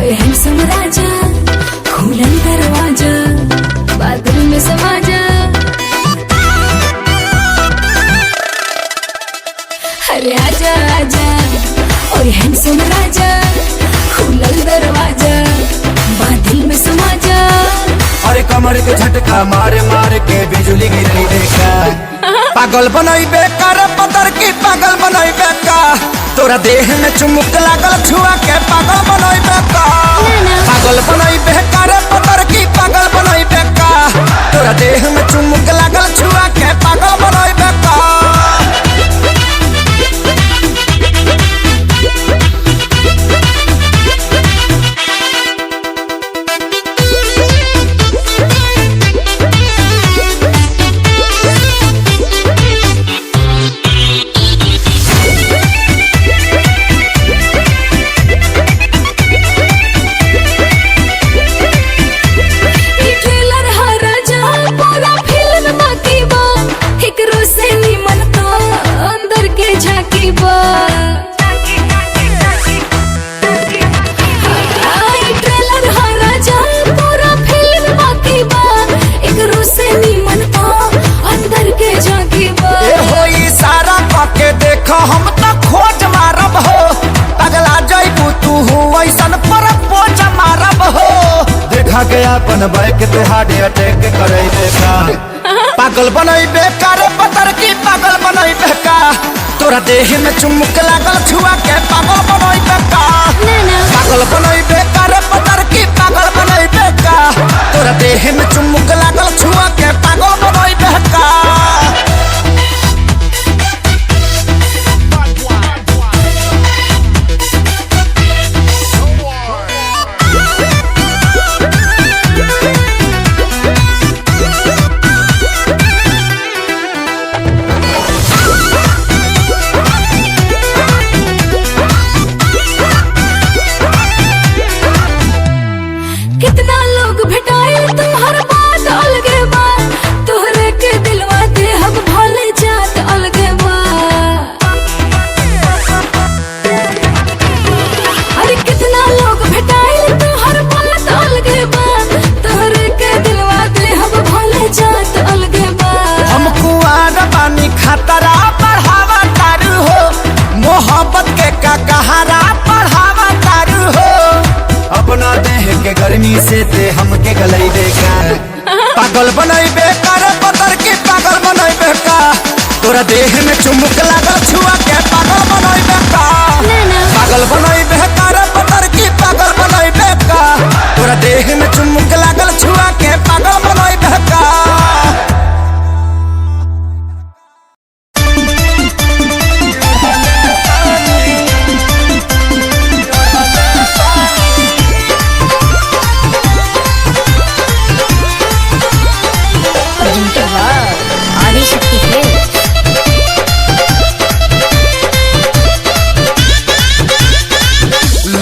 अरे हैंडसम राजा खुला दरवाजा बादल में समा जा। अरे आजा आजा ओए हैंडसम राजा खुला दरवाजा बादल में समा जा। अरे कमर के झटका मारे मारे के बिजली गिरी देखा पागल बनाई बेकार पतर की पागल बनाई बेका तोरा देह में चुमुक लागल छुआ के पागल बनाई बेका पागल बनाई बेकार पतर की पागल बनाई बेका तोरा देह में चुमुक लागल छुआ के पागल बनाई बेका। हम तो खोज मारब हो पगला जइबू तू ऐसन पर पोज मारब हो देखा के अपन बैक पे हार्ट अटैक करे देखा पागल बनई बेकार पतर की पागल बनई बेका तोरा देह में चुमुक लागल छुआ के पागल बनई बेका पागल बनई बेकार पतर की पागल बनई बेका तोरा देह में चुमुक लागल छुआ के पागल बनई बेका। कितना लोग भेटाए तुम्हार बात अलगे बा तोहरे के दिलवा दे हम भले जात अलगे बा। अरे कितना लोग भेटाए तुम्हार बात अलगे बा तोहरे के दिलवा दे हम भले जात अलगे बा। हम कुआर पानी खतरा बढ़ावा तारू हो मोहब्बत के का कहारा बढ़ावा तारू हो अपना देह के गर्मी से ते हमके गलई देखा पागल बनई बेकार पतर की पागल बनई बेका तोरा देह में चुमुक लागल छुआ के पागल बनई बेका पागल बनई बेकार पतर की पागल बनई बेका तोरा देह में चुमुक लागल छुआ के पागल बनई बेका।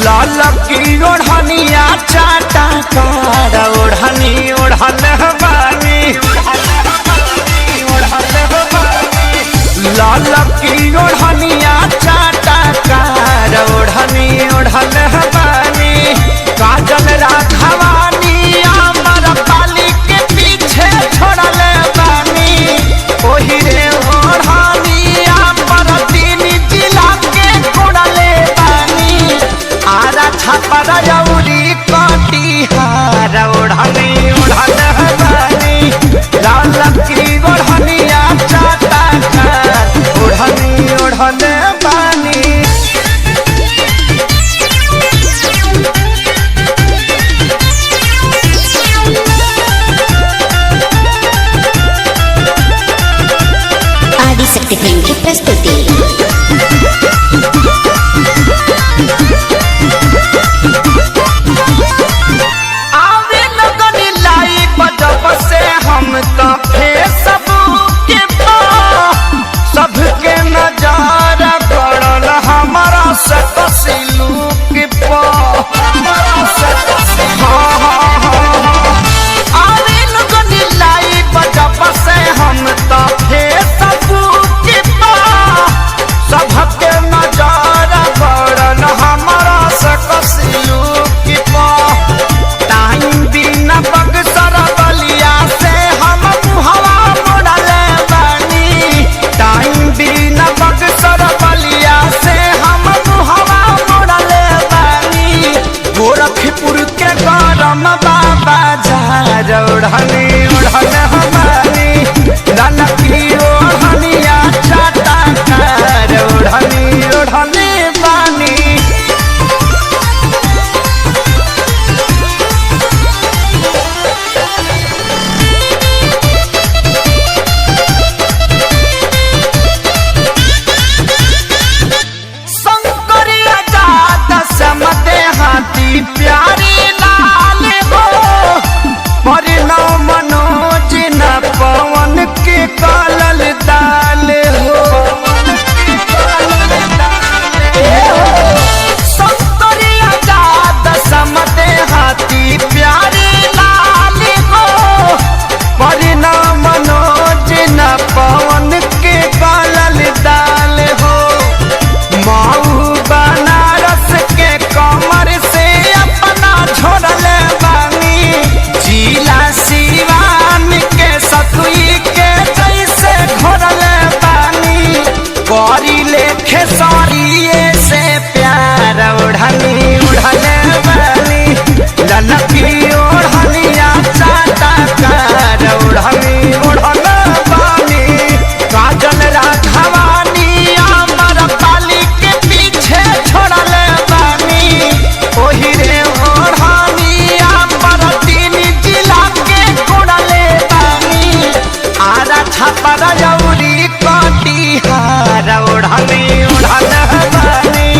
लाल की ओढ़निया चाटा कार ओढ़नी ओढ़न बानी लाल की ओढ़निया चाटा कार ओढ़नी ओढ़न बानी काजल राघवानी अमर पाली के पीछे छोड़ल बानी ओही रे ओढ़नी अमर तीन जिला के छोड़ले बानी आरा छापर जौरी कटिहार ओढ़नी ओढ़न बानी लाल की ओढ़निया चाटा कार ओढ़नी ओढ़न बानी। आदिशक्ति फिल्म की प्रस्तुति। आवे लगन लाई बजब से हम तो फेस गरम बाबा जा ओढ़नी ओढ़न हमारी ललकी ओढ़निया चाटा कर ओढ़नी ओढ़नी बानी। शंकरिया जात समते हाथी प्यारी लाल हो परिणव मनोज न पवन के कालल दाल हो। शंकरिया जात समते हाथी प्यारी लाल हो परिणव मनोज न पवन के कालल दाल हो। माऊ बनारस के कमर से अपना छोड़ल बानी जिला सिवान के सतुई के जैसे घोरल बानी करी लेखे सरिये से प्यार ओढ़नी उड़ल बानी ललकी ओढ़निया चाटा कर ओढ़नी ओढ़ल बानी। काजल राघवानी अमर पाली के पीछे छोड़ल बानी ओही रे ओढ़निया पर तीन जिला के कोड़ल बानी। आरा छपर जौरी कटिहार ओढ़नी ओढ़ल बानी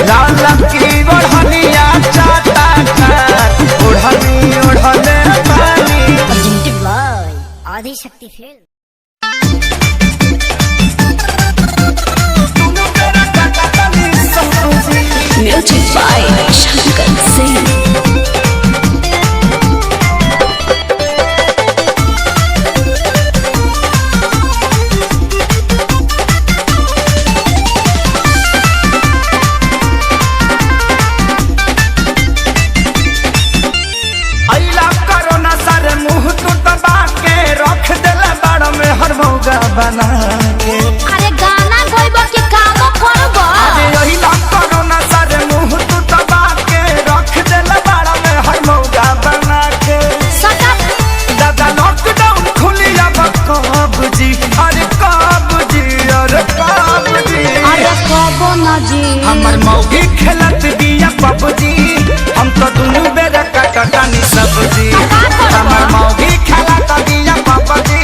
ललकी ओढ़निया चाटा कर ओढ़नी ओढ़ल बानी। presented by Adi Shakti Film. Music by Shankar Singh. अइला कोरोना सारे मुंह तू दबा के रख देला बड़ में हर मौगा बना के। अरे गाना गाइबो कि काम करबो? अरे अइला कोरोना सारे मुंह तू दबा के रख देला बड़ में हर मौगा बना के। सटा दादा लॉकडाउन खुली अब कब जी अरे कब जी अरे कब जी। अरे कबो ना जी हमर मौगी खेलत बिया पबजी हम तो दुनू बेरा कटनी सब्जी। हमर मौगी खेलत बिया पबजी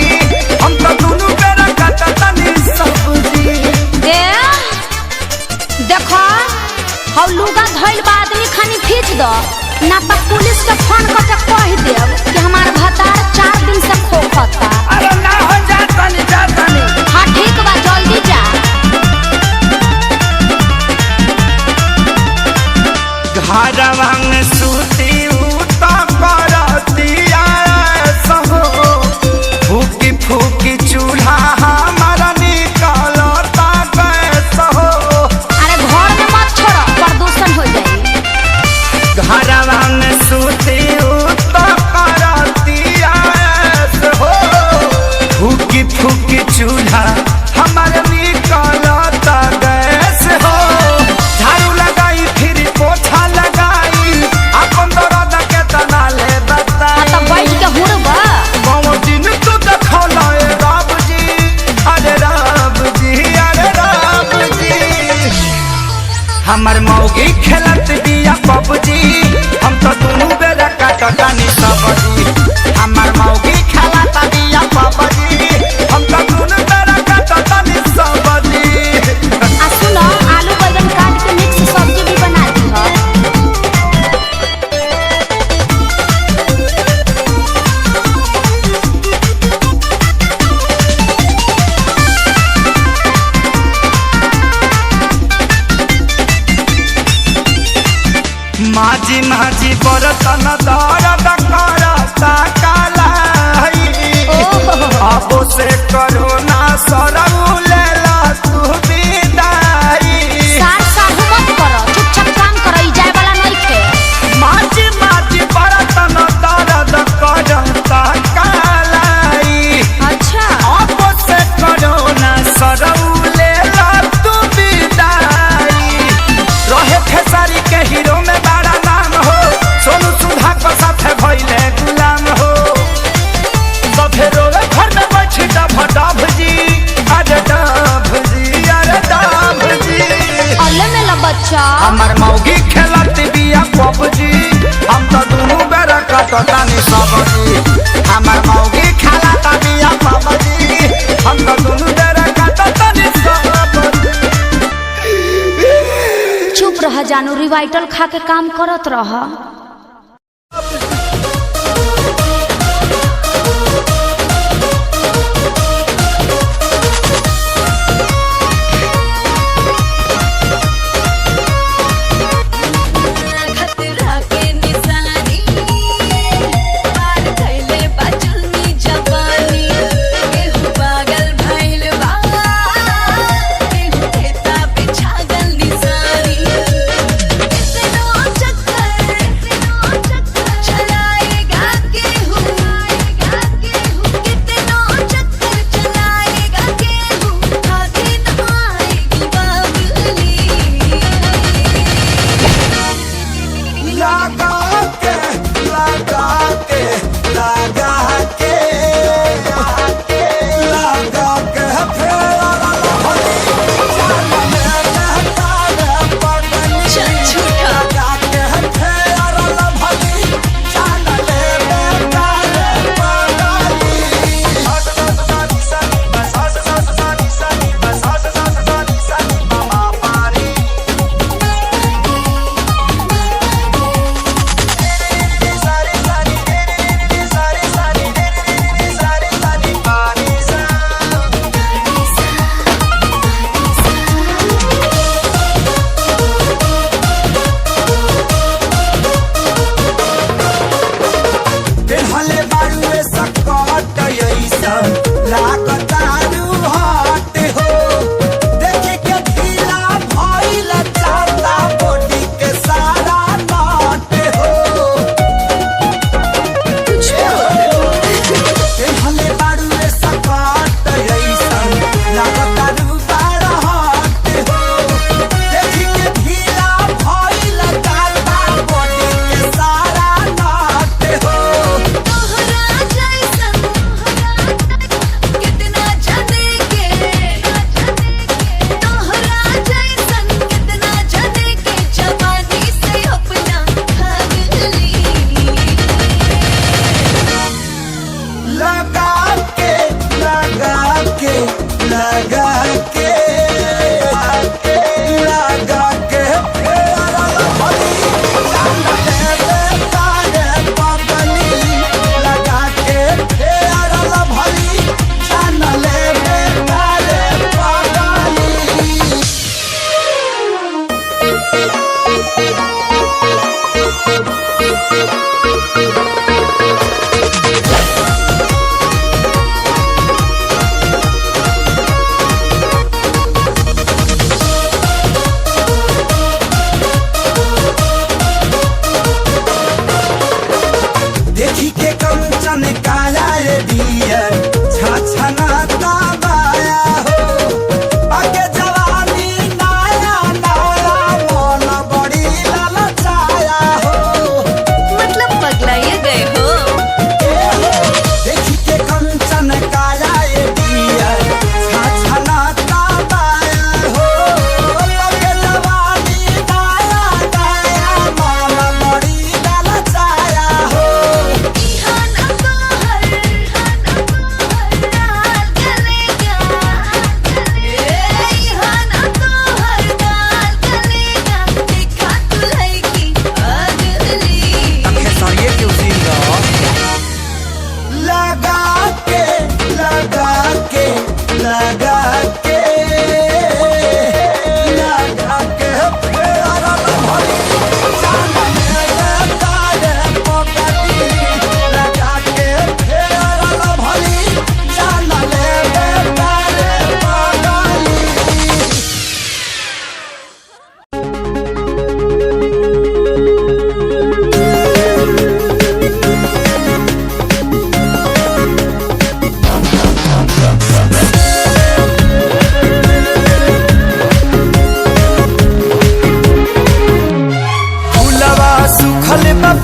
हम तो दुनू बेरा कटनी सब्जी। ए देखो हौ लुगा धइल बा आदमी खानी खींच दो ना तो पुलिस के फोन करके कह देब कि हमार भतार 4 दिन से खोखता। अरे ना हो जातनी जातनी। हाँ ठीक बा जल्दी जा। घरवा में सूती उता करतिया सहो फूकी फूकी चूल्हा हमारा निकलता गैस हो। अरे घर में मत छोड़ो प्रदूषण हो जाई। घरवा में सूती उता करतिया हो फूकी फूकी चूल्हा हमारा निकलता गैस हो। झाड़ू लगाई फिर पोछा लगाई अपन दर्द के तना ले बता। तो बैठ के हुड़बा कौन दिन तू देखला ए रब जी अरे रब जी अरे रब जी। हमर मौगी खेलत बिया पबजी हम तो दुनू बेरा कटनी सब्जी। हमर मौगी खेलत बिया पबजी हम तो दुनू बेरा कटनी सब्जी। आ सुनो आलू बैंगन काट के मिक्स सब्जी भी बना दी हो। माझी माझी बरतन दर्द करता कालाई अब से करोना सरऊ लेला तू विदाई। सार साहू मत करो चुपचाप काम करो ई जाए वाला नहीं थे। माझी माझी बरतन दर्द करता कालाई अच्छा अब से करोना सरऊ लेला तू विदाई। रहे खेसारी के हीरो में बड़ा नाम हो सोनू सुधा को साथ वाइटल खा के काम करत रह।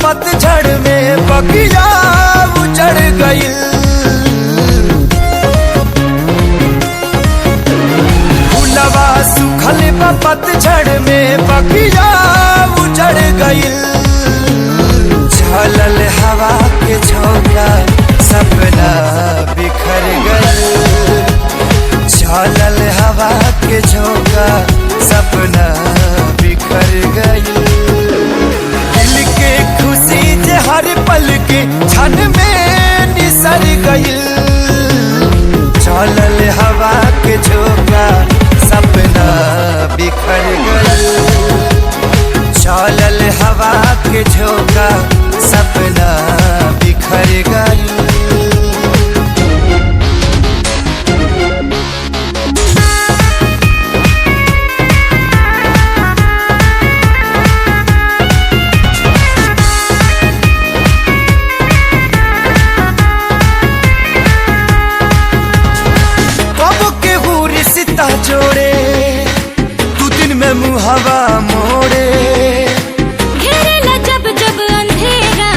पतझड़ में बगिया उजड़ गइल, फूलवा सुखल बा पतझड़ में बगिया उजड़ गइल। झलल हवा के झोंका सपना बिखर गइल, झलल हवा के झोंका सपना बिखर गइल। क्षण में निसर गइल। चलल हवा के झोंका सपना बिखर गइल। चलल हवा के झोंका सपना बिखर गइल। जोड़े तू दिन में मुहावा मोड़े। घेरेला जब जब अंधेरा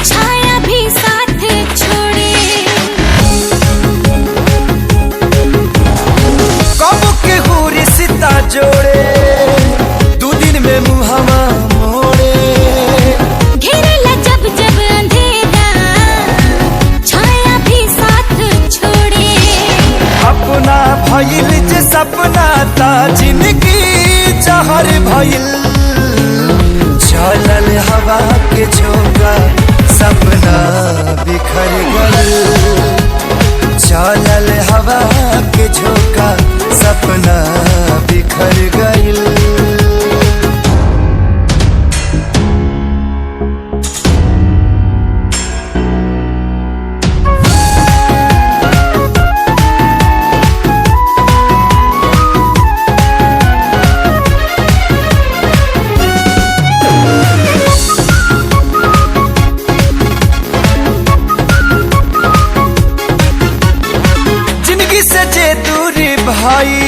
छाया भी साथ छोड़े। कब के हुरी सिता जोड़े तू दिन में मुहावा मोड़े। घेरेला जब जब अंधेरा छाया भी साथ छोड़े। अपना भइल जे सपना ता जिंदगी जहर भइल। चलल हवा के झोंका सपना बिखर गइल। चलल हवा के झोंका सपना बिखर गइल। भाई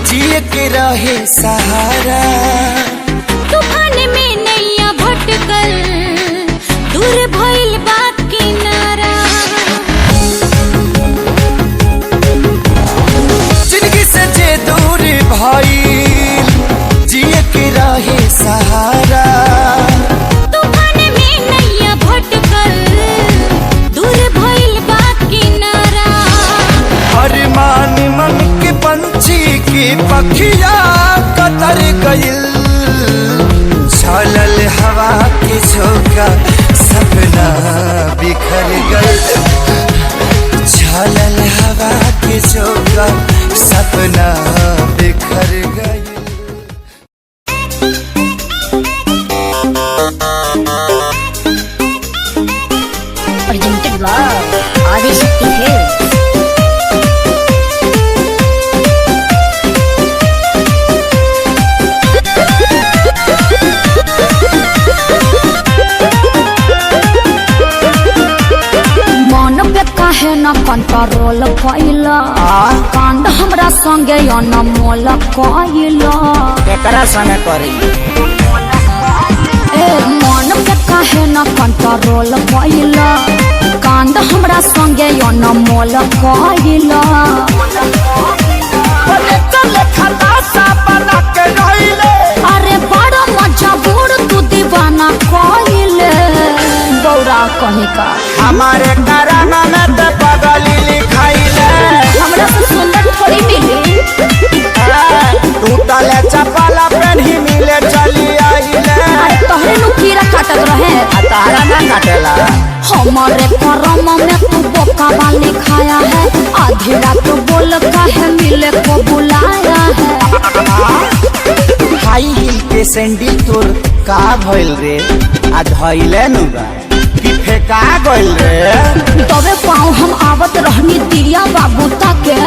जिए के रहे सहारा। तूफान में नैया भटकल दूर भइल बा किनारा। जिंदगी से जे दूर भाई जिए के रहे सहारा। तूफान में नैया भटकल दूर भइल बा किनारा। अरमान मन के पंछी की पखिया कतर गइल। चलल हवा के झोंका सपना बिखर गइल। चलल हवा के झोंका सपना बिखर गइल। Presented by आदिशक्ति है। काहे न कंट्रोल कइला कांड हमरा संगे अनमोल कइला। एकरा संगे करी ए मन पे काहे न कंट्रोल कइला कांड हमरा संगे अनमोल कइला। अरे बड़ा मजबूर तू दीवाना कइले बौरा कहीं का। हमारे कराना में तो पगली लिखाइले। हमरा से सुंदर थोड़ी मिली। टूटल चपला पेन्ही मिले चली आइले। अरे तोहरे नु कीड़ा काटत रहे तारा ना काटेला। हमारे करम में तू बोका वाली खाया है। आधी रात बोल काहे मिले को बुलाया है। हाई हिल के सैंडल तोर का भइल रे आ धइले नु बा कि फेका गइल रे। तबे पाँव हम आवत रहनी तिरिया बाबू ताके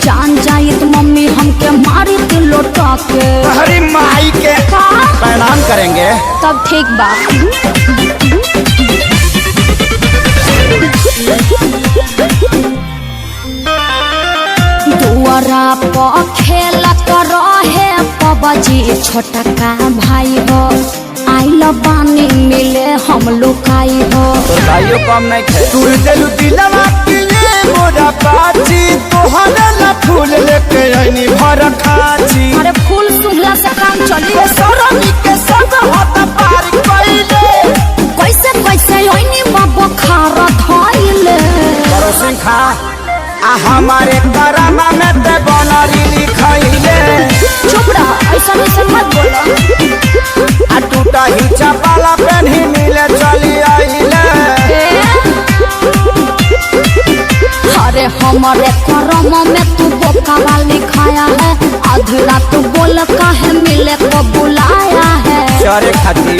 जान जाइत मम्मी हमके मारी दिल लोटा के। हरी माई के प्रणाम करेंगे तब ठीक बा। दुआरा पर खेलत रहे पबजी छोटा का भाई हो। आइल बानी मिले हम लुकाई हो। तो भाइयों कम नहीं खे तू दिल दिलवा के मोरा पाची तोहरा ला फूल लेके आईनी भर खाची। अरे फूल सुंघला से काम चली। सरमी के संग हाथ पार कइले। कैसे कैसे ओइनी बाबा खारा धइले। करो सिंह खा आ हमारे करामा में ते बनरी लिखाइले। चुप रहा ऐसा मत बोलो। आ टूटा ही चपाला पेन्ही मिले चली आइले। हमारे करम में तू बोका वाली खाया है, आधी रात बोल काहे मिले को बुलाया है। चरे खातिर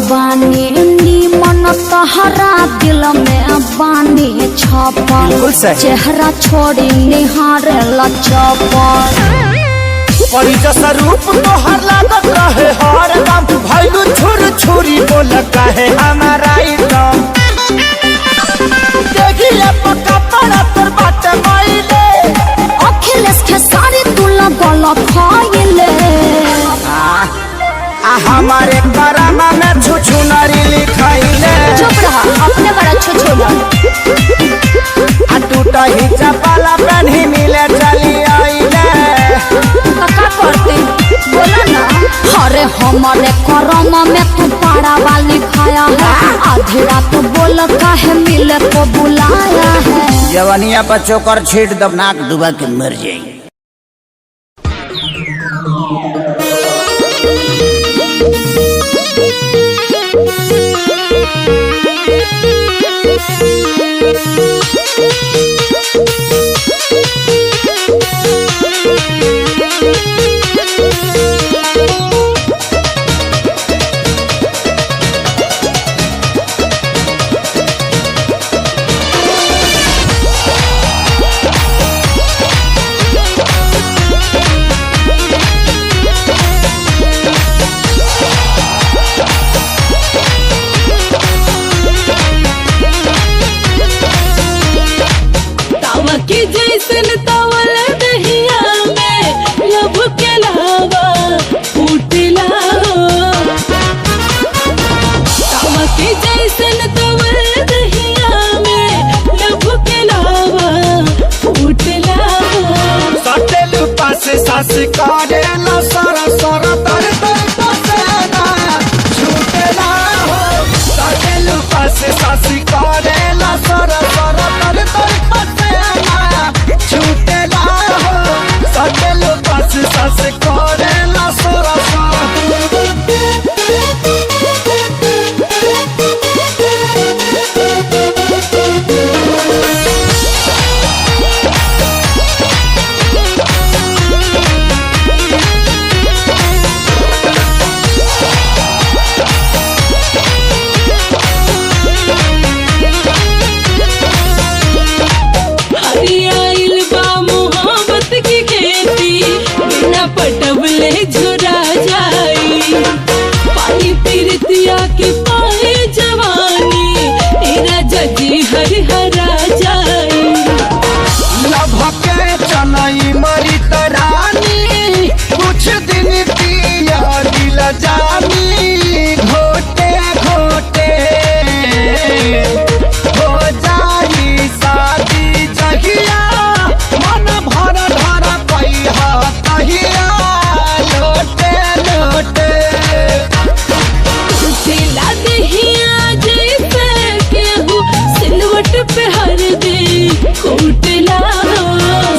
बानी नीमन तहरा दिल में बानी छपल, चेहरा छोड़ी निहारे लचपल। परिचय रूप तोहर लागत रहे हर दम, भइलू छुर छुरी बोल कहे हमारा एकदम। देखिए पक्का पड़ा तोर बात माइले, अखिलेश के सारी तू लगल खाइले। हमारे करम में छुछु नरी लिखाइले। चुप रहा, अपने बड़ा छुछुला। टूटा ही चपला पहनी मिले चली आइले। का करते बोला ना। अरे हमारे करम में तू पाड़ा वाली खाया है, आधी रात बोल काहे मिले को बुलाया है। जवानिया पर चोकर छीट दब नाक डुबा के मर जाएगी। सास करेला सरा सरा तर तर पसेना झूठेला हो। सटेलू पास सास करेला सरा सरा तर तर पसेना झूठेला हो। सटेलू पास सास करेला सरा सरा। पटबले झुरा जाई पानी पीरतिया के पाए जवानी, तेरा जजी हर हरा जाई। लभके चनई मरी तरानी, कुछ दिन पिया दिल जानी। घोटे घोटे हो जाई शादी जहिया, मन भर धर पैहा कहिया लोटे लोटे। दिला दहिया जैसे केहू सिलवट पे हर दे कूटला।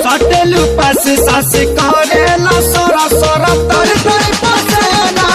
सटेलू पास सास करेला सोरा सोरा तर तर पसेना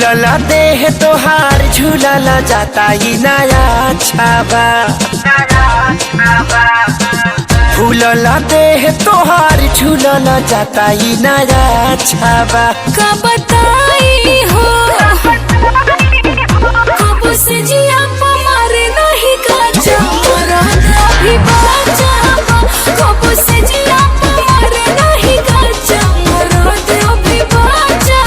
फूलला देह तोहार झूलला जाता ही नया छावा फूलला देह तोहार झूलला जाता ही नया छावा का बताई हो कब से जिया मारे नहीं काचा मरद अभी बाचा कब से जिया मारे नहीं काचा मरद अभी बाचा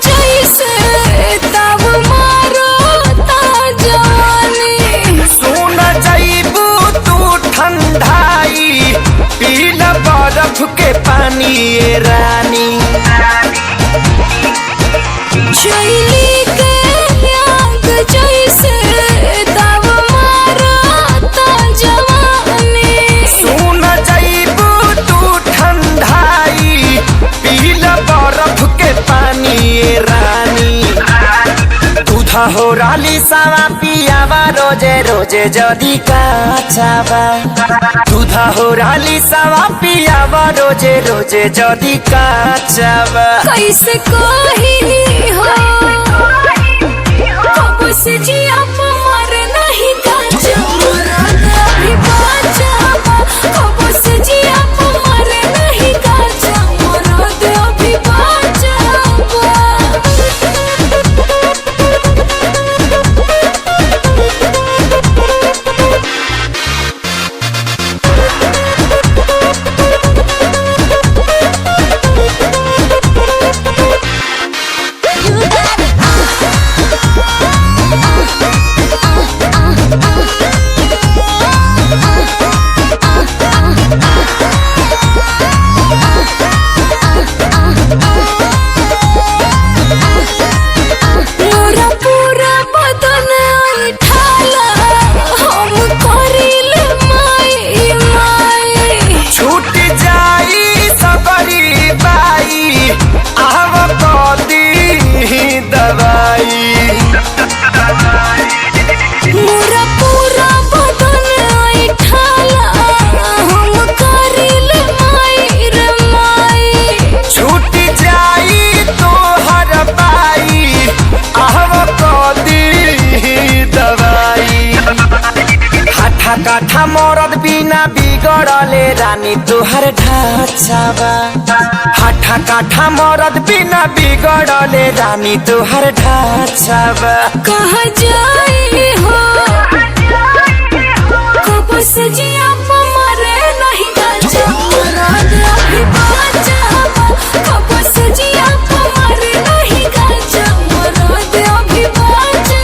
जैसे तब मारो ता जवानी सुन जाइबू तू ठंडाई पीला बर्फ के पानी ये रानी शैली के आग जैसे तब मारो ता जवानी सुन जाइबू तू ठंडाई पीला बर्फ के पानी ये रानी दूधा हो राली सावा पियावा रोजे रोजे जदी काचावा दूधा हो राली सावा पियावा रोजे रोजे जदी काचावा कैसे कही हो कब से जिया मारे नहीं काचा मरद अभी बाचा कब से जिया मारे नहीं काचा मरद अभी बाचा काठा मरद बिना बिगड़ले रानी तोहर ढांचावा हाठा काठा मरद बिना बिगड़ले रानी तोहर ढांचावा कहाँ जाई हो कब से जिया मारे नहीं काचा मरद अभी बाचा कब से जिया मारे नहीं काचा मरद अभी बाचा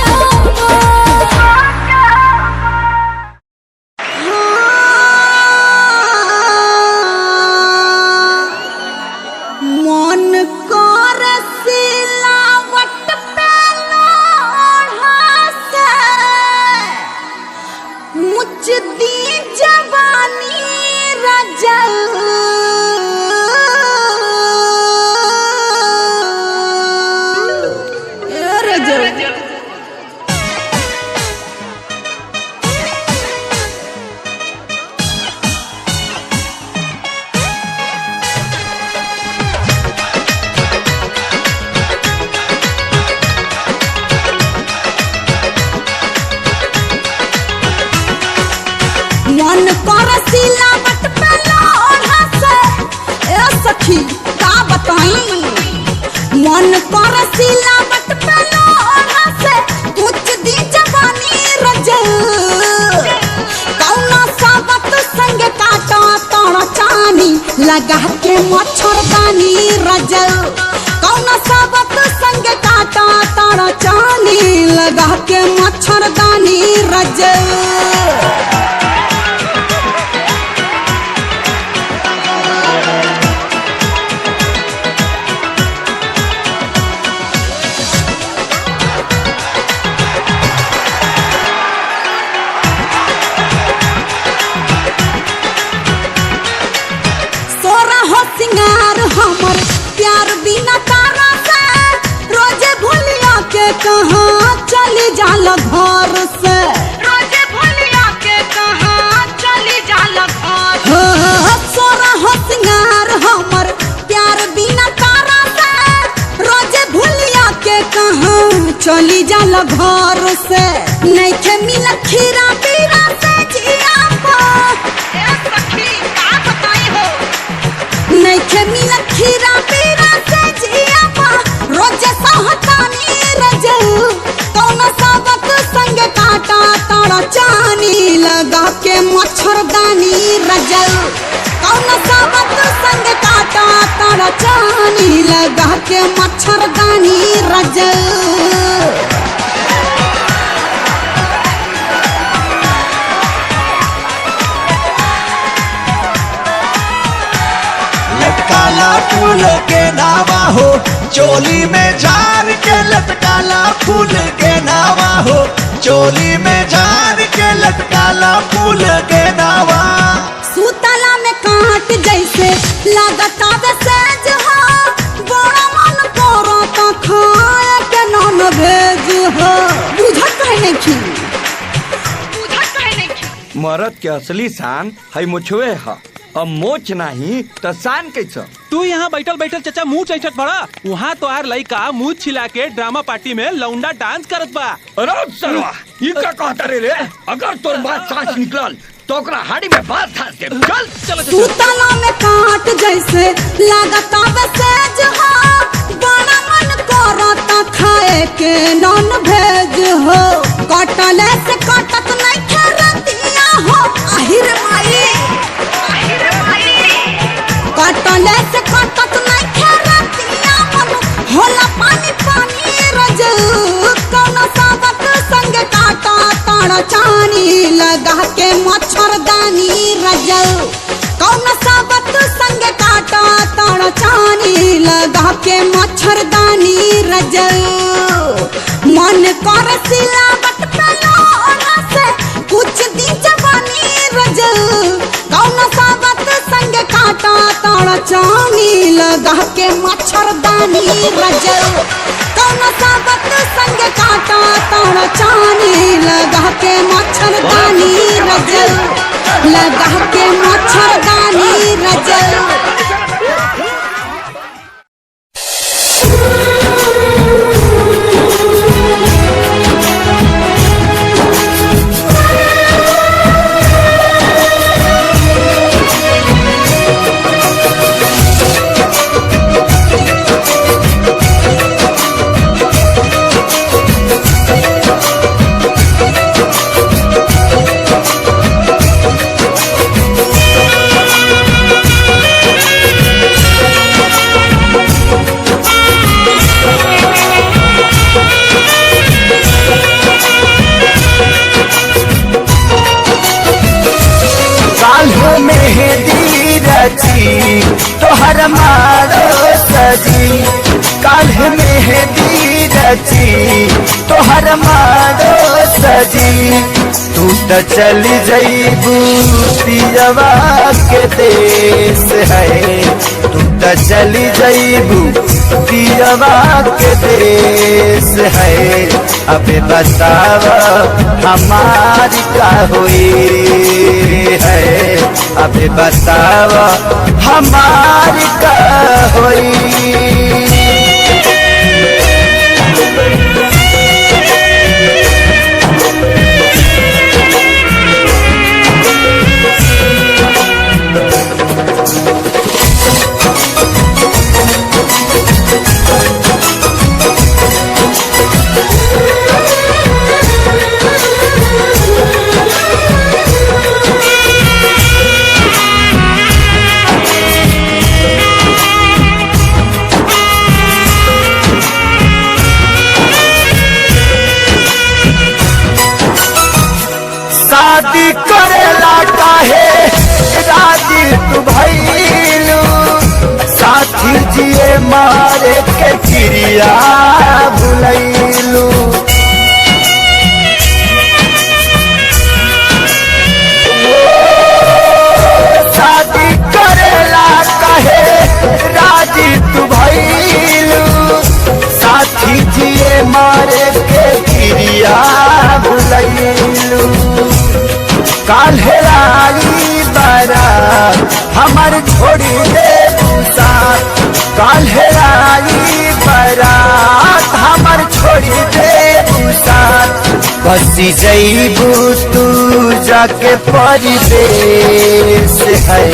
मन कर सिलावट पे लोढ़ा से ए सखी का बताई मन कर सिलावट पे लोढ़ा से कुछ दी जवानी रजल कौना साबत संग काटा तोड़ चानी लगा के मच्छरदानी रजल कौना साबत संग काटा तोड़ चानी लगा के मच्छरदानी रजल जाला घर से रोजे भूलिया के कहाँ चली जाला घर। सोरा हो सिंगार हमर प्यार बिना तारा से रोजे भूलिया के कहाँ चली जाला घर से। नइखे मिला खीरा पीरा से जिया पा सखी का बताई हो। नइखे मिला खीरा पीरा से जिया पा रोजे सहतानी रजऊ कौन साबत संग काटा तारा चानी लगा के मच्छरदानी रजऊ कौन साबत संग काटा तारा चानी लगा के मच्छरदानी रजऊ। लटकाला फूल के नावा हो चोली में झार के लटकाला फूल के नावा हो चोली में झार के लटकाला फूल के नावा। सूतला में काट जैसे लगता वैसे हो बड़ा मन करो तो खाए के नॉन भेज हो। बुझत है नहीं मरद के असली शान है मुछुए है अब मोच नहीं तो शान कैसा। तू यहाँ बैठल बैठल चाचा मुँह चैठत बड़ा वहाँ तो आर लइका मुँह छिला के ड्रामा पार्टी में लौंडा डांस करत बा। अरे सरवा ये क्या कहता रे अगर तोर बात सांस निकलल तो ओकरा हाड़ी में बात था के चल चल। सूतला में काट जैसे लगता वैसे हो बड़ा मन करो तो खाए के नॉन भेज हो। कटले से कटत नहीं खेरतिया हो आहिर माई कटले से कटत नहीं खेरतिया मन होला पानी पानी रजऊ कौन साबत संग काटा तारा चानी लगा के मच्छरदानी रजऊ कौन साबत संग काटा तारा चानी लगा के मच्छरदानी रजऊ। मन कर सिलावट पे लोना से कुछ दी जवानी रजऊ कौन साबत संग काटा तारा चानी लगा के मच्छरदानी रजऊ कौन साबत संग काटा तारा चानी लगा के मच्छरदानी रजऊ लगा के मच्छरदानी रजऊ। तोहर मारो सजी काल्ह मेहंदी रची तोहर मारो सजी तू तो चली जईबू पियवा के देश है तू तो चली जईबू पियवा के देश है। अबे बतावा हमारी का हुई है अबे बतावा हमारी का हुई। शादी करेला काहे राजी तू भइलू साथी जिए मारे के चिड़िया भुलैलू। शादी करेला काहे राजी तू भइलू साथी जिए मारे के चिड़िया काल्हे आई बारात हमार छोड़ी दे साथ, काल्हे आई बारात हमार छोड़ी दे साथ। बसी जईबू तू जाके परदेस है,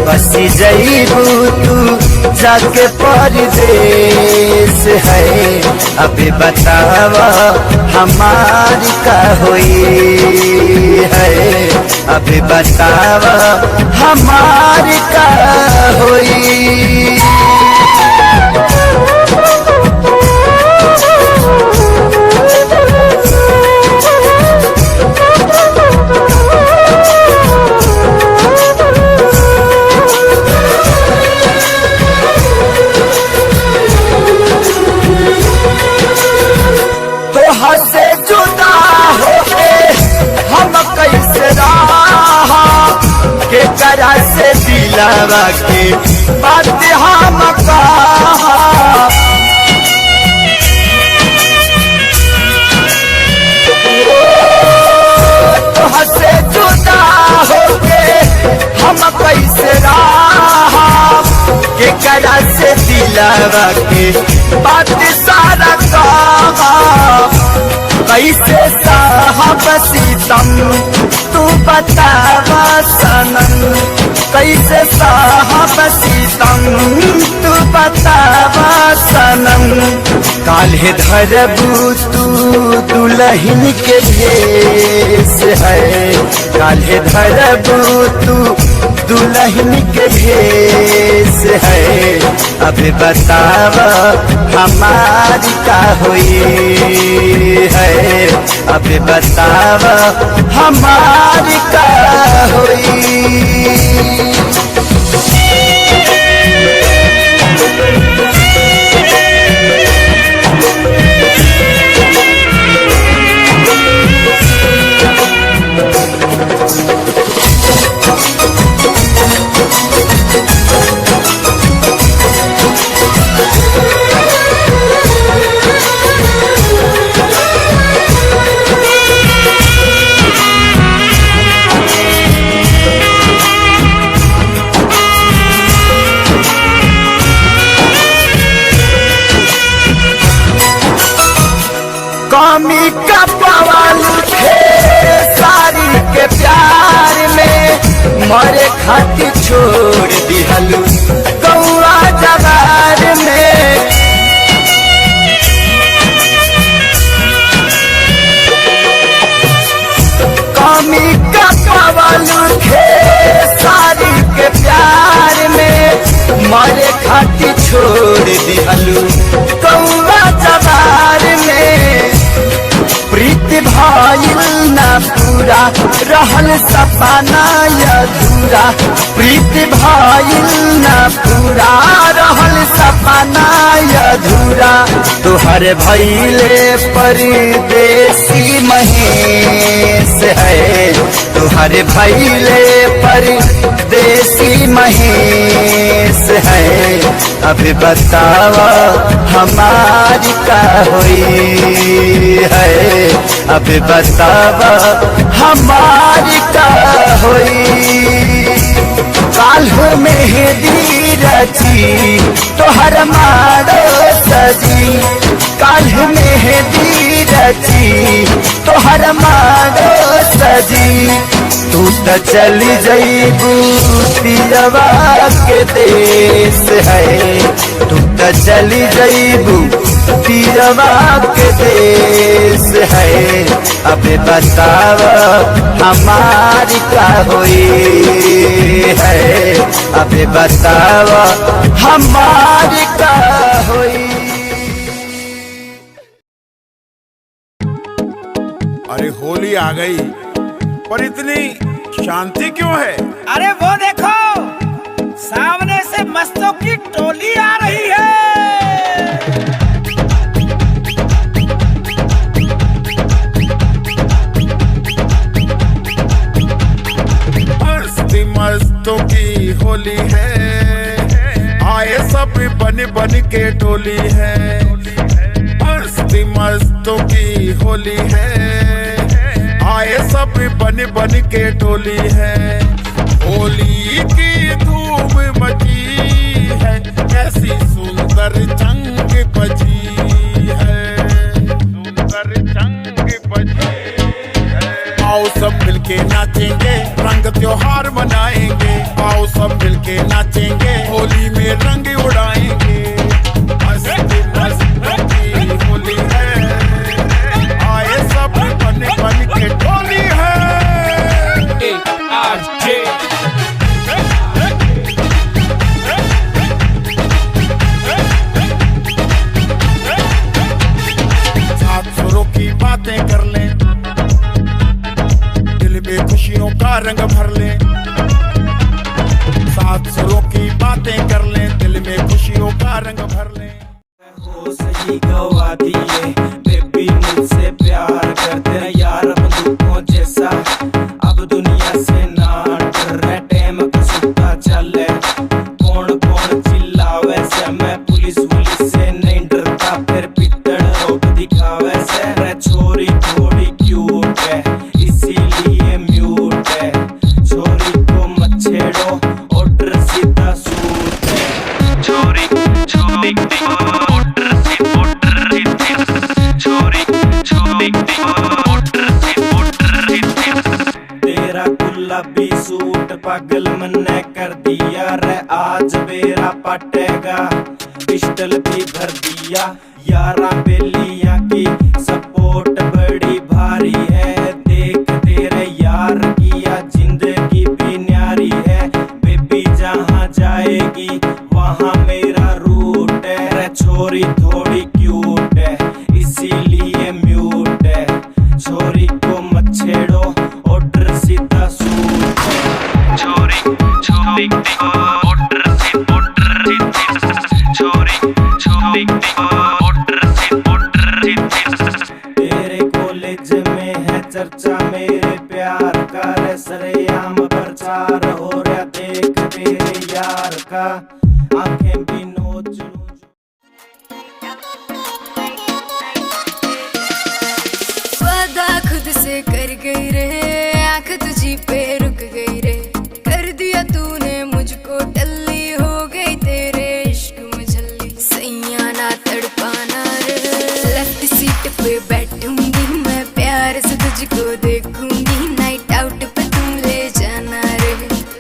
बसी जईबू तू जाके परदेस है। अभी बतावा हमारी का हुई है, अभी बतावा हमारी का हुई। से जुदा होके हम कैसे रहा, के करा से दिलावा के बात हम कहा। तो से जुदा होके हम कैसे रहा, के करा से दिलावा के बात सारा कहा। कैसे साहब सीतम तू बतावा सनम, कैसे साहब सीतम तू बतावा सनम। काल्हे धरबू तू दुल्हन के भेष है, काल्हे धरबू तू दुल्हन के भेष है। अभी बतावा हमारी का हुई है, अभी बतावा हमारी का हुई। कमी का पवाल थे सारी के प्यार में, मरे खातिर छोड़ दिहलू गौआ जवार में। कमी का पवाल थे सारी के प्यार में, मरे खातिर छोड़ दिहलू गौआ जवार में। प्रीति भाईल ना पूरा रहल सपना अधूरा, प्रीति भाईल ना पूरा रहल सपना अधूरा। तुहर भइले परदेसी महेश है, तुहर भइले परदेसी महेश है। अभी बतावा हमारी का हुई है, अभी बतावा हमारी का हुई। काल्ह मेहंदी रची तोहर मारो सजी, काल्ह मेहंदी रची तोहर मारो सजी। तू तो चली जईबू पियवा के देश है, तू तो चली जईबू पियवा के देश है। अबे बतावा हमारी का हुई है, अबे बतावा हमारी का हुई। अरे होली आ गई पर इतनी शांति क्यों है? अरे वो देखो सामने से मस्तों की टोली आ रही है। मस्ती मस्तों की होली है, आए सब बन बन के टोली है। मस्ती मस्तों की होली है, आए सब बन बन के टोली है। होली की धूम मची है, ऐसी सुंदर जंग बजी है, सुंदर जंग बजी है। आओ सब मिलके नाचेंगे, रंग त्योहार मनाएंगे। आओ सब मिलके नाचेंगे, होली में रंग उड़ाएंगे। मस्ती मस्ती होली है, आए सब बन बन के टोली है। सात सुरों की बातें कर लें, दिल में खुशियों का रंग भर लें। सात सुरों की बातें कर लें, दिल में खुशियों का रंग भर लें। हो सही गवा दिए बेबी, मुझसे प्यार कर तेरा यार बंदूकों जैसा। अब दुनिया से ना डर रहे, टाइम का सुता चले। कौन कौन चिल्लावे से, मैं पुलिस वुलिस से नहीं डरता। फिर पित्तड़ रोक दिखावे से, रे छोरी थोड़ी क्यूट है इसीलिए म्यूट है। छोरी को मत छेड़ो, ऑर्डर सीधा सूट है। छोरी छोरी तेरा गुलाबी सूट पागल मन्ने कर दिया रे। आज बेरा पटेगा, पिस्टल भी भर दिया। यारा बेलिया की सपोर्ट बड़ी भारी है। देख तेरे यार किया जिंदगी भी न्यारी है। बेबी जहाँ जाएगी वहाँ मेरा रूट है। रे छोरी थोड़ी क्यूट है इसीलिए म्यूट है। छोरी को मत छेड़ो, ऑर्डर सीधा सूट है। छोरी छोरी ऑर्डर से ऑर्डर छोरी छोरी ऑर्डर। तेरे कॉलेज में है चर्चा मेरे प्यार का, रे सरेआम प्रचार हो रहा देख तेरे यार का। आंखें भी नोच लूं। वादा खुद से कर गई रे, आंख तुझी पे रुक गई रे। कर दिया तूने मुझको टल्ली, हो गई तेरे इश्क में झल्ली। सैया ना तड़पाना रे, लेफ्ट सीट पे बैठूंगी मैं, प्यार से तुझको देखूंगी। नाइट आउट पे तुम ले जाना रे,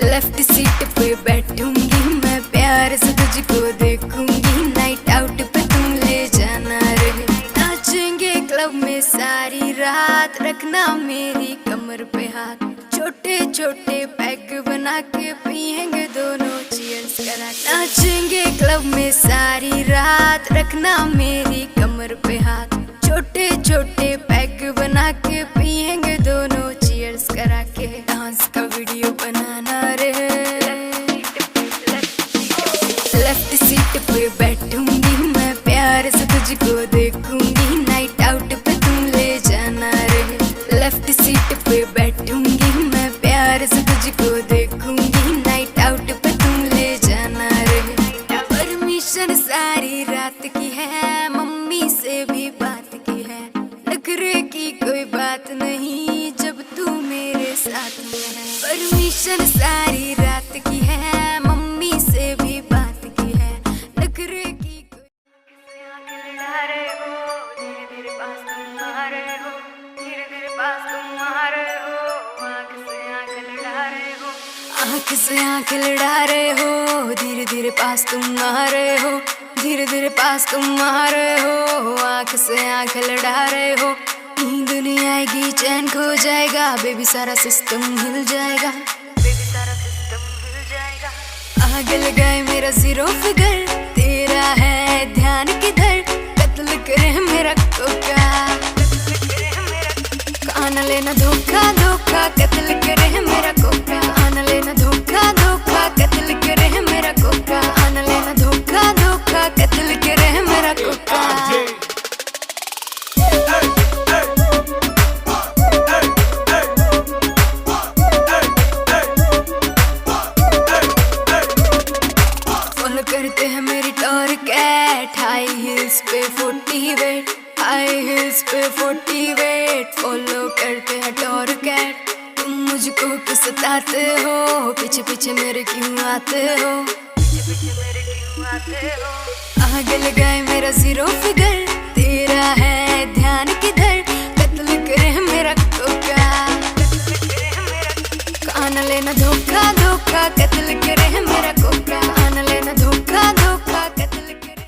लेफ्ट सीट पे बैठूंगी मैं, प्यार से तुझको देखूंगी। नाइट आउट पे तुम ले जाना रे। नाचेंगे क्लब में सारी रात, रखना मेरी कमर पे हाथ। छोटे छोटे पैक बना के पियेंगे दोनों चीयर्स करा। नाचेंगे क्लब में सारी रात, रखना मेरी कमर पे हाथ। छोटे छोटे पैक बना के पियेंगे दोनों चीयर्स करा के। डांस का वीडियो बनाना रे, लेफ्ट सीट पे बैठूंगी मैं, प्यार से तुझको देखूंगी। नाइट आउट पे तुम ले जाना रे, लेफ्ट सीट पे बैठूंगी मैं, प्यार से तुझको देखूंगी। नाइट आउट पे तुम ले जाना रे। परमिशन सारी रात की है, मम्मी से भी बात की है। नखरे की कोई बात नहीं जब तू मेरे साथ में है। परमिशन सारी रात की है, मम्मी से भी बात की है। नखरे की आँख से आँख लड़ा रहे हो, धीरे धीरे पास तुम आ रहे हो। धीरे धीरे पास तुम आ रहे हो, आँख से आँख लड़ा रहे हो। नींद नहीं आएगी, चैन खो जाएगा, बेबी सारा सिस्टम हिल जाएगा। बेबी सारा सिस्टम हिल जाएगा। आग लगाए मेरा जीरो फिगर, तेरा है ध्यान किधर। कत्ल करे मेरा कोका, कान लेना धोखा धोखा। कत्ल करे मेरा कोका, कान लेना धोखा धोखा। कत्ल करे मेरा कोका, कान लेना धोखा धोखा। कत्ल करे मेरा कोका। फॉलो करते हैं मेरी टॉर कैट, हाई हिल्स पे 40 वेट। हाई हिल्स पे 40 वेट, फॉलो करते हैं टॉर कैट। को सताते हो, पीछे पीछे मेरे क्यों आते हो? आग लगाए मेरा जीरो फिगर, तेरा है ध्यान किधर? कत्ल करे मेरा कोका, कान लेना धोखा धोखा, कत्ल करे मेरा कोका, कान लेना धोखा धोखा, कत्ल करे।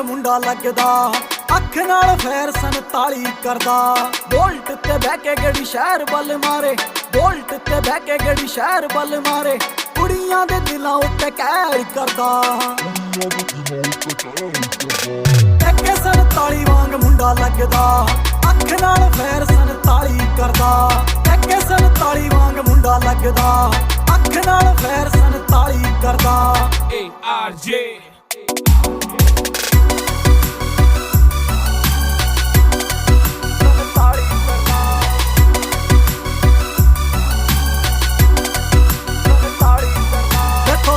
ਮੁੰਡਾ ਲੱਗਦਾ ਅੱਖ ਨਾਲ ਫੇਰ 47 ਕਰਦਾ ਬੋਲਟ ਤੇ ਬਹਿ ਕੇ ਗੜੀ ਸ਼ਹਿਰ ਵੱਲ ਮਾਰੇ ਬੋਲਟ ਤੇ ਬਹਿ ਕੇ ਗੜੀ ਸ਼ਹਿਰ ਵੱਲ ਮਾਰੇ ਕੁੜੀਆਂ ਦੇ ਦਿਲਾਂ ਉੱਤੇ ਕਹਿਰ ਕਰਦਾ ਇੱਕ 47 ਵਾਂਗ ਮੁੰਡਾ ਲੱਗਦਾ ਅੱਖ ਅੱਖ ਨਾਲ ਫੇਰ 47 ਕਰਦਾ ਟੱਕੇ 47 ਵਾਂਗ ਮੁੰਡਾ ਲੱਗਦਾ ਅੱਖ ਨਾਲ ਫੇਰ 47 ਕਰਦਾ ARJ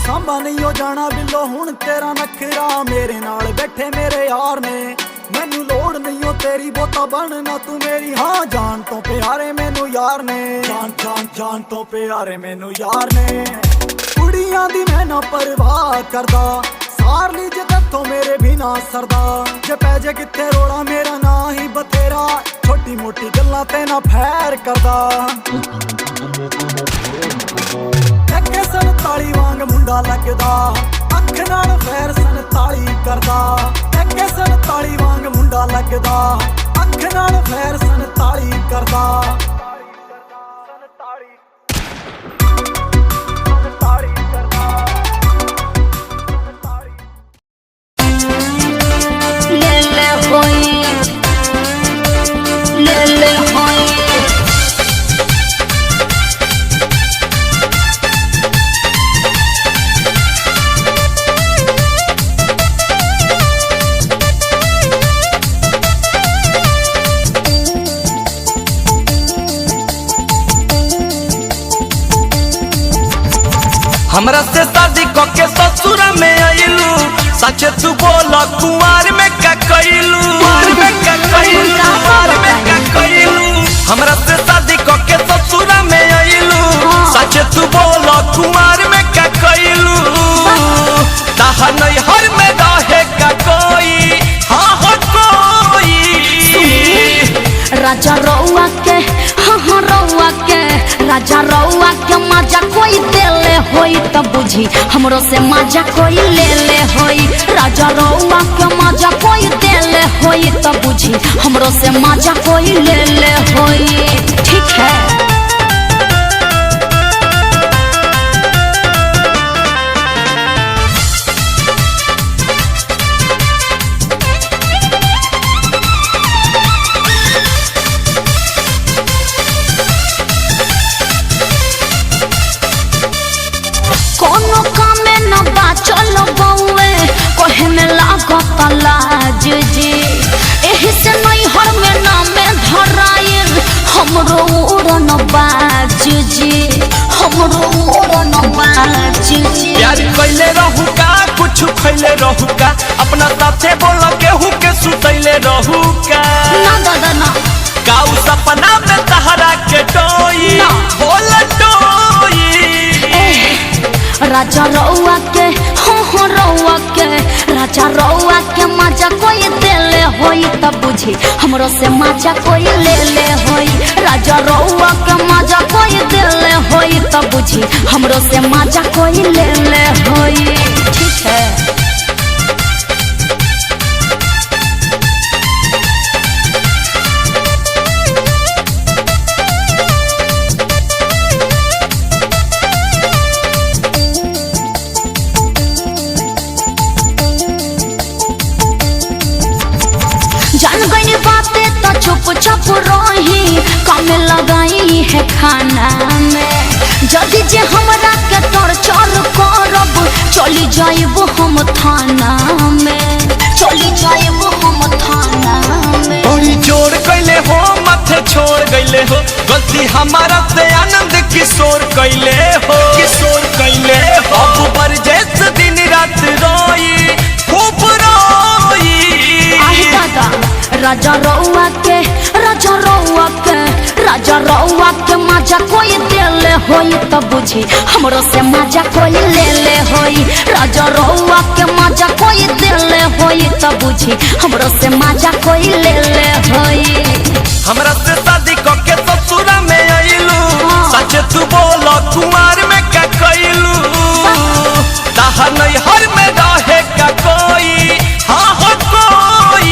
ਸਾਂਭਾ ਨਹੀਂ ਹੋ ਜਾਣਾ ਬਿੱਲੋ ਹੁਣ ਤੇਰਾ ਨਖਰਾ ਮੇਰੇ ਨਾਲ ਬੈਠੇ ਮੇਰੇ ਯਾਰ ਨੇ ਮੈਨੂੰ ਲੋੜ ਨਹੀਂ ਓ ਤੇਰੀ ਬੋਤਾ ਬਣਨਾ ਤੂੰ ਮੇਰੀ ਹਾਂ ਜਾਨ ਤੋਂ ਪਿਆਰੇ ਮੈਨੂੰ ਯਾਰ ਨੇ ਜਾਨ ਤੋਂ ਪਿਆਰੇ ਮੈਨੂੰ ਯਾਰ ਨੇ ਕੁੜੀਆਂ ਦੀ ਮੈਂ ਨਾ ਪਰਵਾਹ ਕਰਦਾ ਸਾਰ ਲਈ ਜੇ ਤੇਥੋਂ ਮੇਰੇ ਬਿਨਾ ਸਰਦਾ ਜੇ ਪੈ ਜੇ ਕਿੱਥੇ ਰੋੜਾ ਮੇਰਾ ਨਾ ਹੀ ਬਥੇਰਾ ਛੋਟੀ ਮੋਟੀ ਗੱਲਾਂ ਤੇ ਨਾ ਫੈਰ ਕਰਦਾ ਟੱਕੇ 47 ਵਾਂਗ ਮੁੰਡਾ ਲੱਗਦਾ ਅੱਖ ਨਾਲ ਫੇਰ 47 ਕਰਦਾ ਟੱਕੇ 47 ਵਾਂਗ ਮੁੰਡਾ ਲੱਗਦਾ ਅੱਖ ਨਾਲ ਫੇਰ 47 ਕਰਦਾ हमरा से शादी के ससुरा में आइलू सच तू बोला कुंवार में का कइलू हमरा से शादी के ससुरा में आइलू सच तू बोला कुंवार में का कइलू ताहा नहीं हर में रहे का कोई हाँ कोई राजा रउआ के हाँ रउआ के राजा रउआ के मजा कोई देले होई तब बुझी हमरो से मजा कोई ले ले होई राजा रउआ के मजा कोई देले होई तब बुझी हमरो से मजा कोई ले ले होई ठीक है कोनो कामे न बाचल बउए कहे में लागत लाज जी एही से नहीं हर में नामे धराइल हमरो उड़न बाज जी हमरो उड़न बाज जी प्यार कइले रहू का कुछ खइले रहू का अपना साथे बोल केहू के सुतैले रहू का ना दादा ना काऊ सपना में तहरा के टोई बोल टोई राजा रउआ के हो रउआ के राजा रउआ के मजा कोई देले होई तब बुझी हमरो से मजा कोई ले ले होई राजा रउआ के मजा कोई देले होई तब बुझी हमरो से मजा कोई ले ले होई ठीक है जान गई बातें तो चुप चुप रही कम लगाई है खाना में जदि जे हमरा के टॉर्चर करब चली जाइब हम थाना में चली जाइब हम थाना में बड़ी जोर कैले हो माथे छोड़ गईले हो गलती हमारा से आनंद किशोर कैले हो अब बरजेस दिन रात रोई खूब रोई राजा रउआ के मजा कोई देले होई तब बुझी हमरो से मजा कोई ले ले होई राजा रउआ के मजा कोई देले होई तब बुझी हमरो से मजा कोई ले ले होई हमरा से शादी के ससुरा में आइलू सच तू बोला कुमार में का कइलू ताहा नहीं हर में रहे का कोई हाँ कोई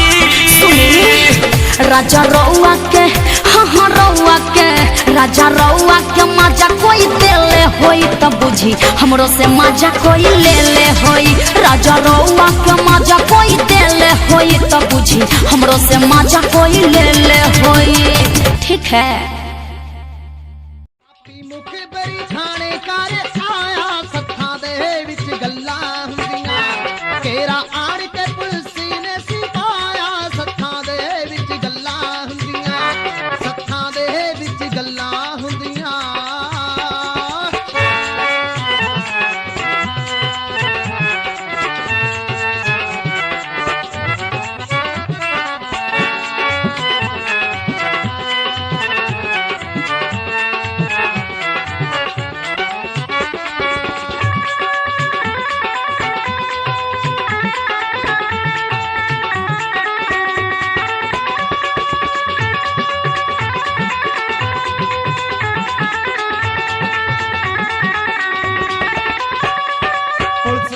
राजा रउआ के हाँ रउआ के राजा रउआ के मजा कोई देले होई त बुझी हमरो से मजा कोई ले ले होई। राजा रउआ के मजा कोई देले होई त बुझी हमरो से मजा कोई ले ले होई। ठीक है मुख बरी थाने कार आया सत्था दे विच गल्लां हुंदियां केरा आड़ के पुलसी ने सिपाया सत्था दे विच गल्लां हुंदियां सत्था दे विच गल्लां हुंदियां।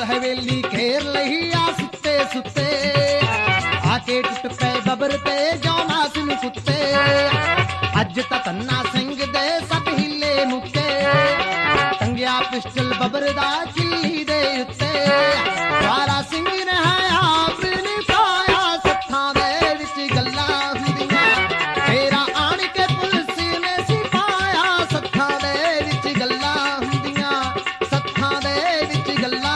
हवेली घेर लही आ सुते सुते आके टुट पे बबर ते जौना सुन कुत्ते अज तक ना सिंह दे सब हिले मुक्के टंगिया पिस्टल बबर दा किल्ली दे उत्ते वारा सिंह ने हाया बिन पाया सत्था दे विच गल्लां हुंदियां तेरा आण के पुलिस ने सिपाया सत्था दे विच गल्लां हुंदियां सत्था दे विच गल्लां।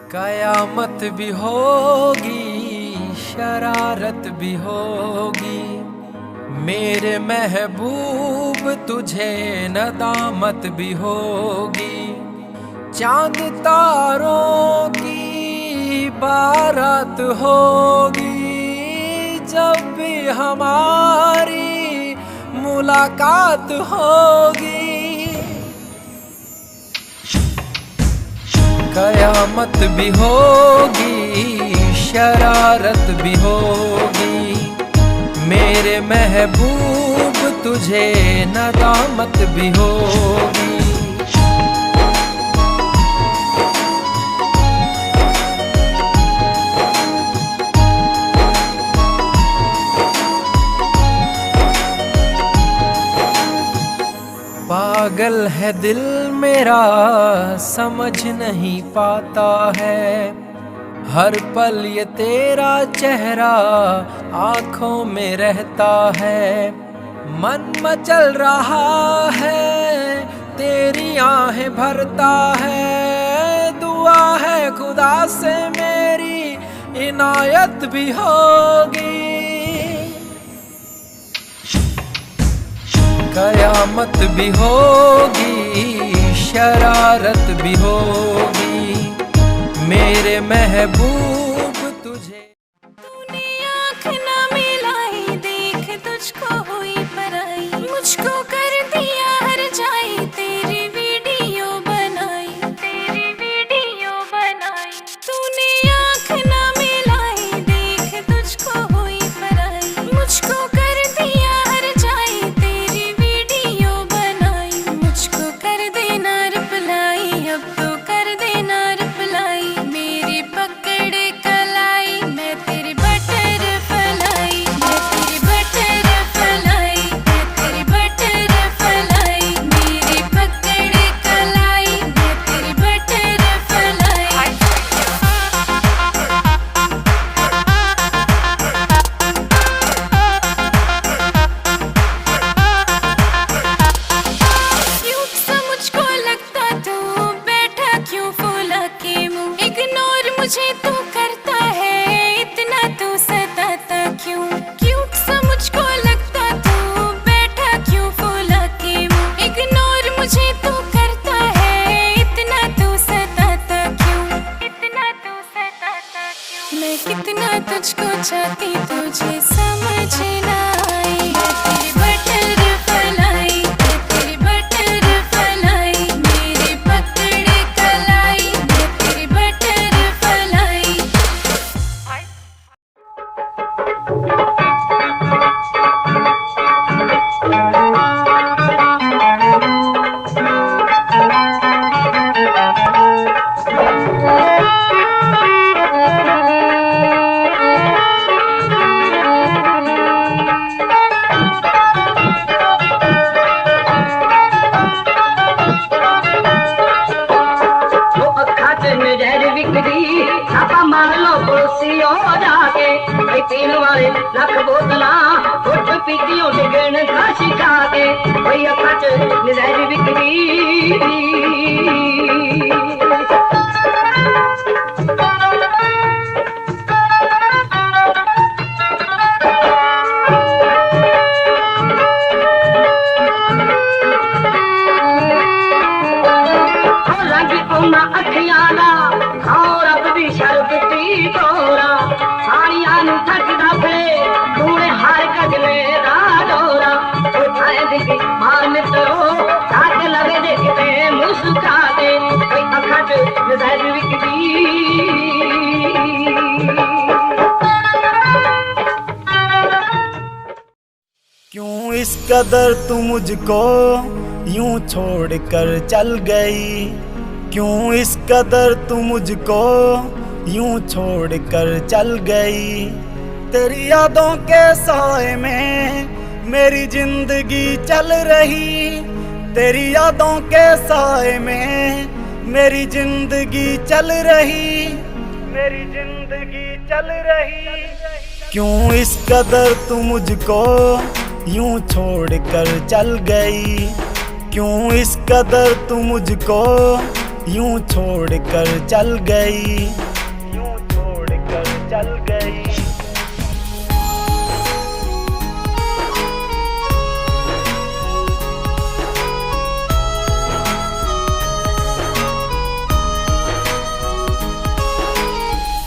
कयामत भी होगी शरारत भी होगी मेरे महबूब तुझे नदामत भी होगी। चांद तारों की बारात होगी जब भी हमारी मुलाकात होगी। कयामत भी होगी शरारत भी होगी मेरे महबूब तुझे नदामत भी होगी। पागल है दिल मेरा समझ नहीं पाता है हर पल ये तेरा चेहरा आँखों में रहता है। मन मचल रहा है तेरी आहें भरता है दुआ है खुदा से मेरी इनायत भी होगी। कयामत भी होगी शरारत भी होगी मेरे महबूब तुझे। तूने आँख ना मिलाई देख तुझको हुई पराई मुझको कर दिया हर जाई तेरी वीडियो बनाई तूने आँख ना मिलाई देख तुझको हुई पराई मुझको कर दिया हर जाई तेरी वीडियो बनाई मुझको कर देना रिप्लाई अब तो कर देना रिप्लाई मेरी पकड़ पीतियों से गण का सिखा के भैया खच नजर बिकरी अखियाला और अब भी शर्बती तोरा साड़ियां नु थकदा फिरे तूने हर गजले दा डोरा ओ थाए दिखी मार मित्रो साथ लगे देखते मुस्का दे कोई अखट नजर विकदी क्यों इस कदर तू मुझको यूं छोड़ कर चल गई क्यों इस कदर तू मुझको यूं छोड़ कर चल गई तेरी यादों के साए में मेरी जिंदगी चल रही तेरी यादों के साए में मेरी जिंदगी चल रही मेरी जिंदगी चल रही क्यों इस कदर तू मुझको यूं छोड़ कर चल गई क्यों इस कदर तू मुझको यूं छोड़ कर चल गई यूं छोड़ कर चल गई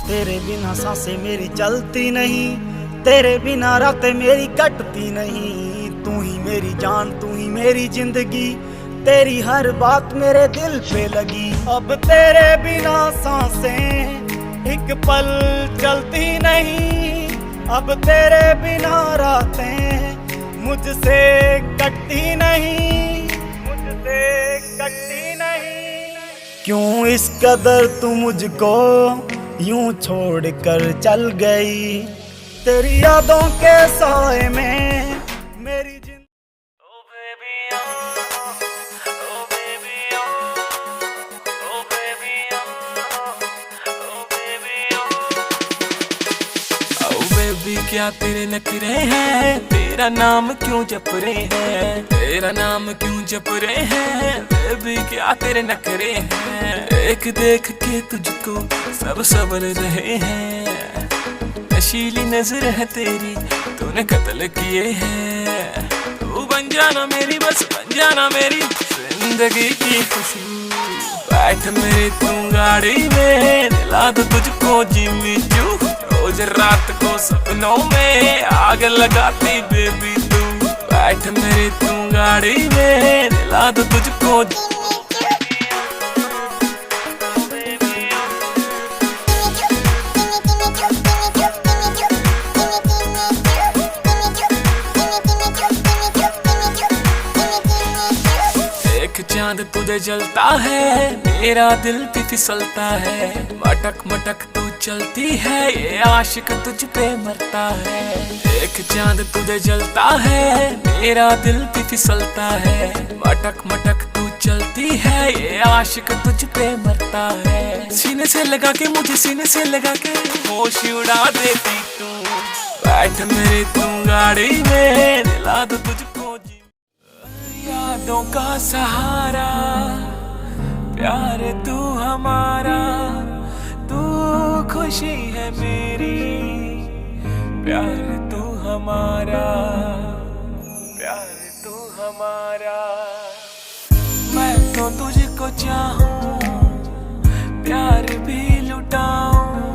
तेरे बिना सांसें मेरी चलती नहीं तेरे बिना रातें मेरी कटती नहीं तू ही मेरी जान तू ही मेरी जिंदगी तेरी हर बात मेरे दिल पे लगी अब तेरे बिना सांसें एक पल चलती नहीं अब तेरे बिना रातें मुझसे कटती नहीं क्यों इस कदर तू मुझको यूं छोड़ कर चल गई तेरी यादों के साए में मेरी क्या तेरे नखरे हैं तेरा नाम क्यों जप रहे हैं तेरा नाम क्यों जप रहे हैं बेबी क्या तेरे नखरे हैं देख देख के तुझको सब सबर रहे हैं नशीली नजर है तेरी तूने कत्ल किए हैं तू बन जाना मेरी बस बन जाना मेरी जिंदगी की खुशबू बैठ मेरी तू गाड़ी में दिला दो तुझको जिम्मी चू रोज रात को सपनों में आग लगाती बेबी तू बैठ मेरी तू गाड़ी में दिला दो तुझको चांद तुझे जलता है मेरा दिल भी फिसलता है मटक मटक तू चलती है ये आशिक तुझ पे मरता है एक चांद तुझे जलता है मेरा दिल भी फिसलता है मटक मटक तू चलती है ये आशिक तुझ पे मरता है सीने से लगा के मुझे सीने से लगा के होश उड़ा देती तू बैठ मेरी तू गाड़ी में दिला दो तुझको यादों का सहारा प्यार तू हमारा तू खुशी है मेरी प्यार तू हमारा प्यार तू हमारा मैं तो तुझको चाहूं प्यार भी लुटाऊं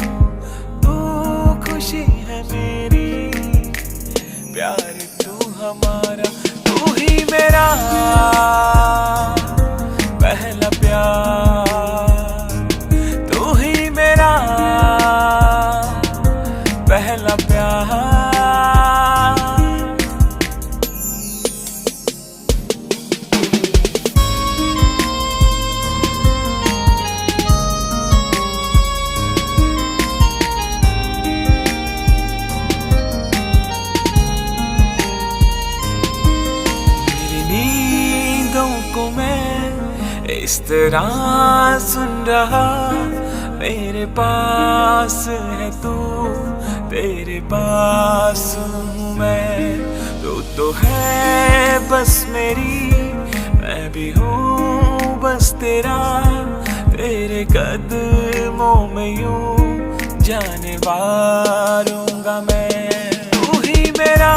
तू खुशी है मेरी प्यार तू हमारा तू ही मेरा पहला प्यार तू ही मेरा पहला प्यार इस तरह सुन रहा मेरे पास है तू तेरे पास हूँ मैं तो तो है बस मेरी, मैं भी हूँ बस तेरा, तेरे कदमों में यूं जाने वारूंगा मैं, तू ही मेरा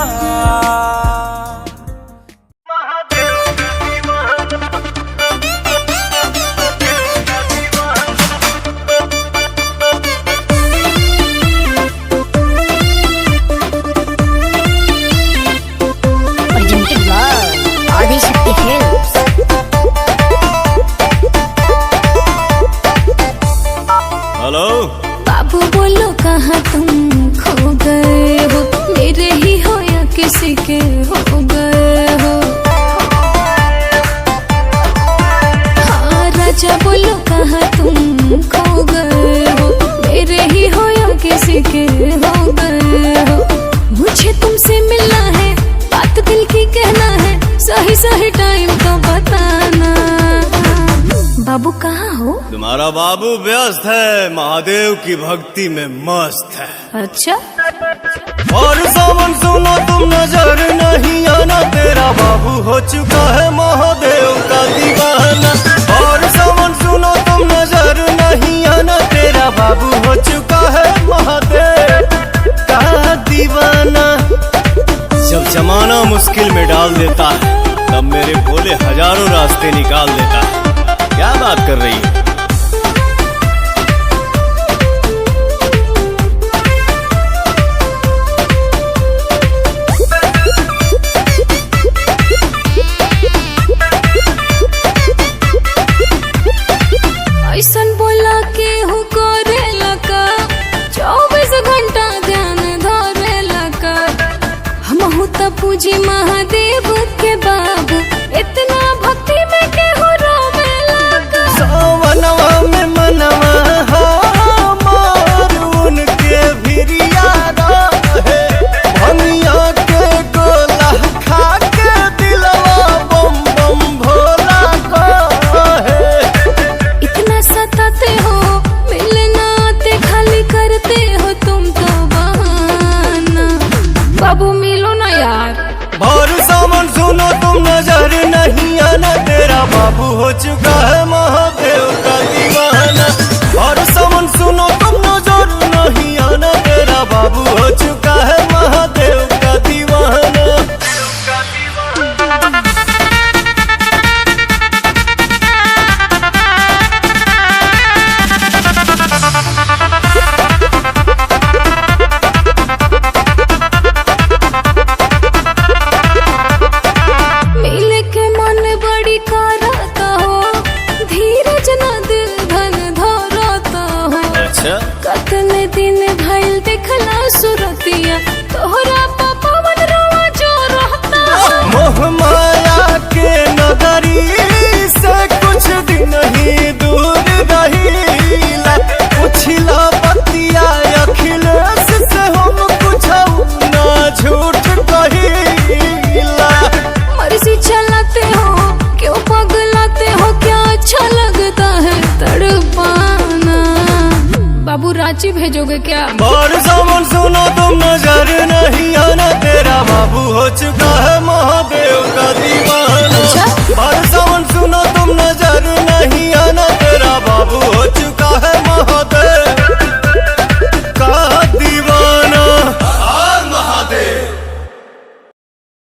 हेलो बाबू बोलो कहाँ तुम खो गए हो, मेरे ही हो या किसी के हो गए हो। हाँ राजा बोलो कहाँ तुम खो गए हो, मेरे ही हो या किसी के हो गए हो। मुझे तुमसे मिलना है, बात दिल की कहना है, सही सही टाइम तो बताना। बाबू कहाँ हो? तुम्हारा बाबू व्यस्त है, महादेव की भक्ति में मस्त है। अच्छा और सावन सुनो तुम नजर नहीं आना, तेरा बाबू हो चुका है महादेव का दीवाना। और सावन सुनो तुम नजर नहीं आना, तेरा बाबू हो चुका है महादेव का दीवाना। जब जमाना मुश्किल में डाल देता है, तब मेरे भोले हजारों रास्ते निकाल देता है। क्या बात कर रही है? ऐसन बोला के हो करेला का, 24 घंटा ध्यान धरेला का। हमहू त पूजी महादेव के बाबू, इतना भक्ति में के हो रोवेला का। सावनवा में मनवा हमार उनके भिरिया रहे, भंगिया के गोला खा के दिलवा बम बम भोला कहे। इतना सताते हो, मिलना आते खाली करते हो तुम तो बहाना। बाबू मिलो ना यार। भर सावन सुनो तुम नजर नहीं आना, तेरा बाबू हो चुका है महादेव का दीवाना। भर सावन सुनो तुम नजर नहीं आना, तेरा बाबू हो चुका है महादेव का दीवाना। मिले के मन बड़ी करता हो, धीरज न दिल धन धरता हो। अच्छा कतने दिन भइल देखला सुरतिया, तोहरा पवन रोवा जो रहता हो। मोह माया के नगरी से कुछ दिन ही दूर रहीला, पुछला बतिया अखिलेश से हम कुछ ना झूठ कहीला। मर्जी चलाते हो, क्यों पगलाते हो, क्या अच्छा लगता है तड़पाना। बाबू रांची भेजोगे क्या? बार सावन सुनो तुम नजर नहीं आना, तेरा बाबू हो चुका है महादेव का दीवाना। बार सावन